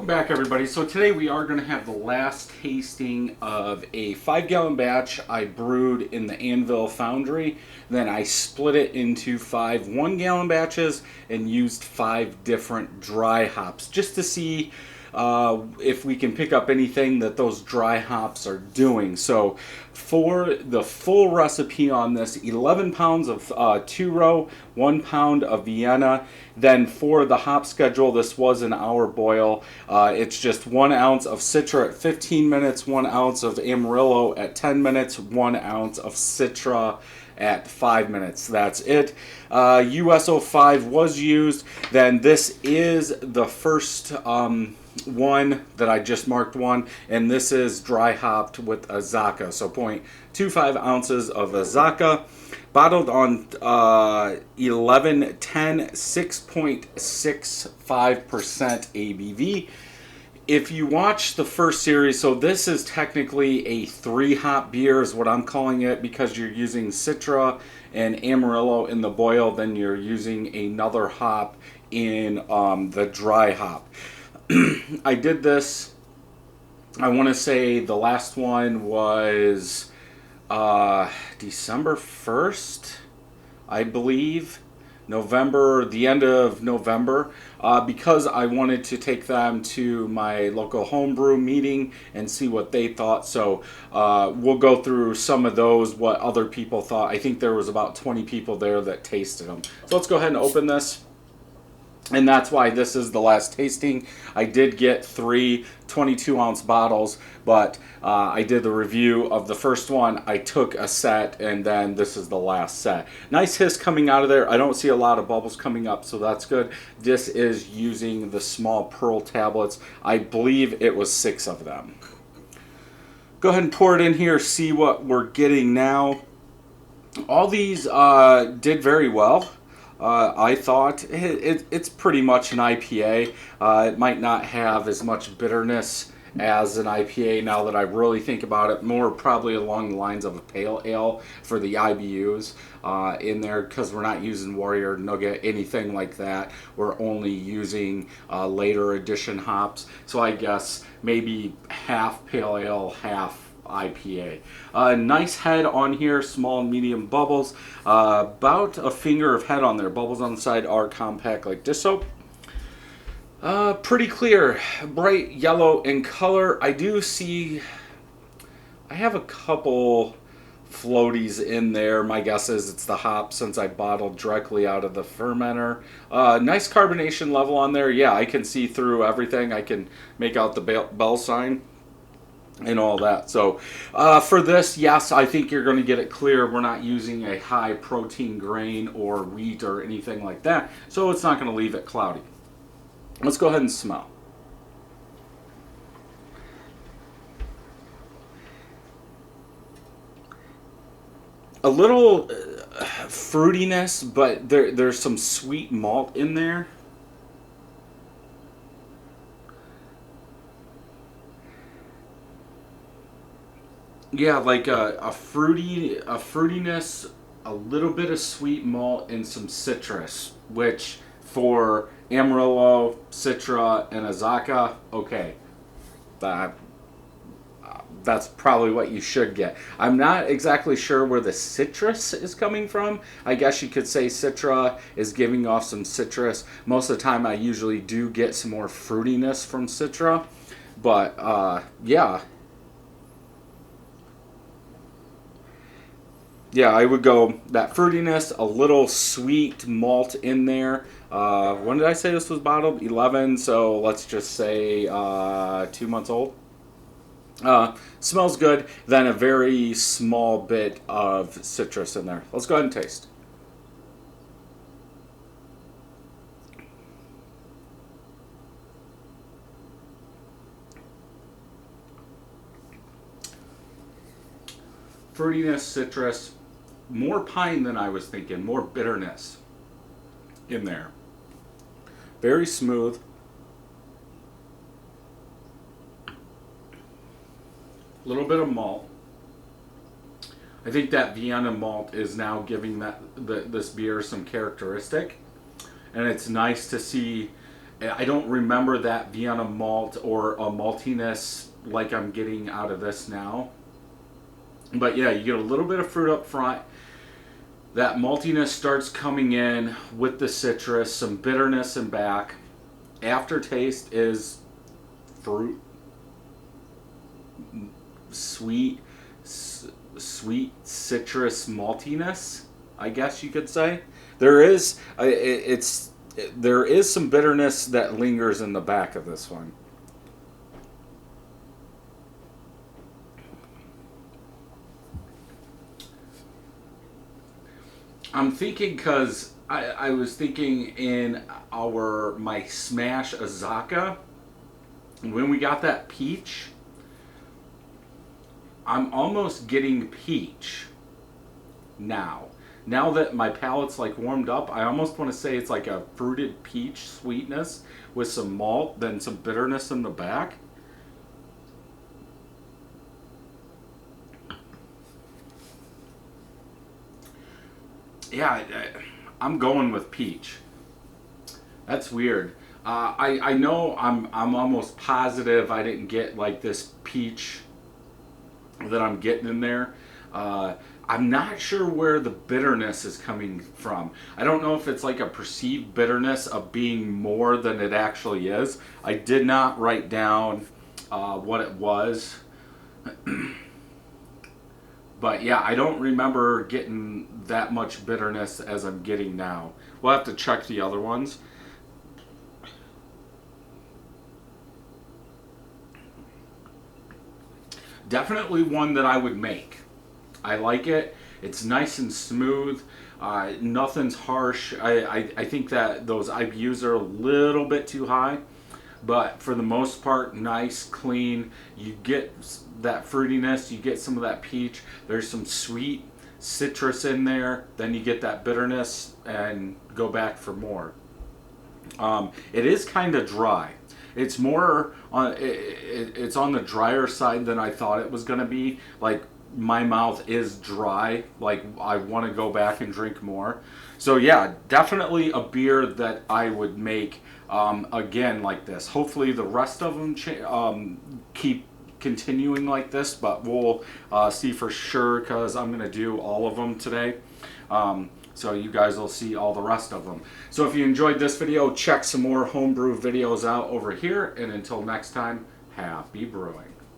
back, everybody. So today we are going to have the last tasting of a 5-gallon batch I brewed in the Anvil Foundry. Then I split it into 5 1-gallon batches and used 5 different dry hops just to see if we can pick up anything that those dry hops are doing. So for the full recipe on this, 11 pounds of 2-row, 1 pound of Vienna. Then for the hop schedule, this was an hour boil. It's just 1 ounce of Citra at 15 minutes, 1 ounce of Amarillo at 10 minutes, 1 ounce of Citra at 5 minutes. That's it. US05 was used. Then this is the first one that I just marked one, and this is dry hopped with Azacca. So 0.25 ounces of Azacca, bottled on 1110, 6.65% ABV. If you watch the first series, so this is technically a 3-hop beer is what I'm calling it, because you're using Citra and Amarillo in the boil, then you're using another hop in the dry hop. I did this, I want to say the last one was December 1st, I believe. The end of November, because I wanted to take them to my local homebrew meeting and see what they thought. So we'll go through some of those, what other people thought. I think there was about 20 people there that tasted them. So let's go ahead and open this. And that's why this is the last tasting. I did get 3 22-ounce bottles, but I did the review of the first one. I took a set, and then this is the last set. Nice hiss coming out of there. I don't see a lot of bubbles coming up, so that's good. This is using the small pearl tablets. I believe it was 6 of them. Go ahead and pour it in here, see what we're getting now. All these did very well. I thought it's pretty much an IPA. It might not have as much bitterness as an IPA now that I really think about it. More probably along the lines of a pale ale for the IBUs in there, because we're not using Warrior, Nugget, anything like that. We're only using later edition hops. So I guess maybe half pale ale, half IPA. Nice head on here, small and medium bubbles. About a finger of head on there. Bubbles on the side are compact like this. So pretty clear, bright yellow in color. I do see, I have a couple floaties in there. My guess is it's the hop, since I bottled directly out of the fermenter. Nice carbonation level on there. Yeah, I can see through everything. I can make out the bell sign and all that. So for this, yes, I think you're going to get it clear. We're not using a high protein grain or wheat or anything like that, so it's not going to leave it cloudy. Let's go ahead and smell. A little fruitiness, but there's some sweet malt in there. Yeah, like a fruitiness, a little bit of sweet malt, and some citrus, which for Amarillo, Citra, and Azacca, okay, that's probably what you should get. I'm not exactly sure where the citrus is coming from. I guess you could say Citra is giving off some citrus. Most of the time I usually do get some more fruitiness from Citra, but yeah. Yeah, I would go that fruitiness, a little sweet malt in there. When did I say this was bottled? 11, so let's just say 2 months old. Smells good. Then a very small bit of citrus in there. Let's go ahead and taste. Fruitiness, citrus, more pine than I was thinking, more bitterness in there. Very smooth. A little bit of malt. I think that Vienna malt is now giving this beer some characteristic, and it's nice to see I don't remember that Vienna malt or a maltiness like I'm getting out of this now. But yeah, you get a little bit of fruit up front. That maltiness starts coming in with the citrus, some bitterness in back. Aftertaste is fruit, sweet, sweet citrus maltiness, I guess you could say. There is there is some bitterness that lingers in the back of this one. I'm thinking because I was thinking in my smash Azacca, when we got that peach, I'm almost getting peach now. Now that my palate's like warmed up, I almost want to say it's like a fruited peach sweetness with some malt, then some bitterness in the back. Yeah, I'm going with peach. That's weird. I know I'm almost positive I didn't get like this peach that I'm getting in there. I'm not sure where the bitterness is coming from. I don't know if it's like a perceived bitterness of being more than it actually is. I did not write down what it was. But yeah, I don't remember getting that much bitterness as I'm getting now. We'll have to check the other ones. Definitely one that I would make. I like it. It's nice and smooth. Nothing's harsh. I think that those IBUs are a little bit too high, but for the most part, nice, clean. You get that fruitiness. You get some of that peach. There's some sweet citrus in there. Then you get that bitterness and go back for more. It is kind of dry. It's more on it's on the drier side than I thought it was going to be. Like my mouth is dry. Like I want to go back and drink more. So yeah, definitely a beer that I would make again like this. Hopefully the rest of them keep continuing like this, but we'll see for sure because I'm going to do all of them today. So you guys will see all the rest of them. So if you enjoyed this video, check some more homebrew videos out over here. And until next time, happy brewing.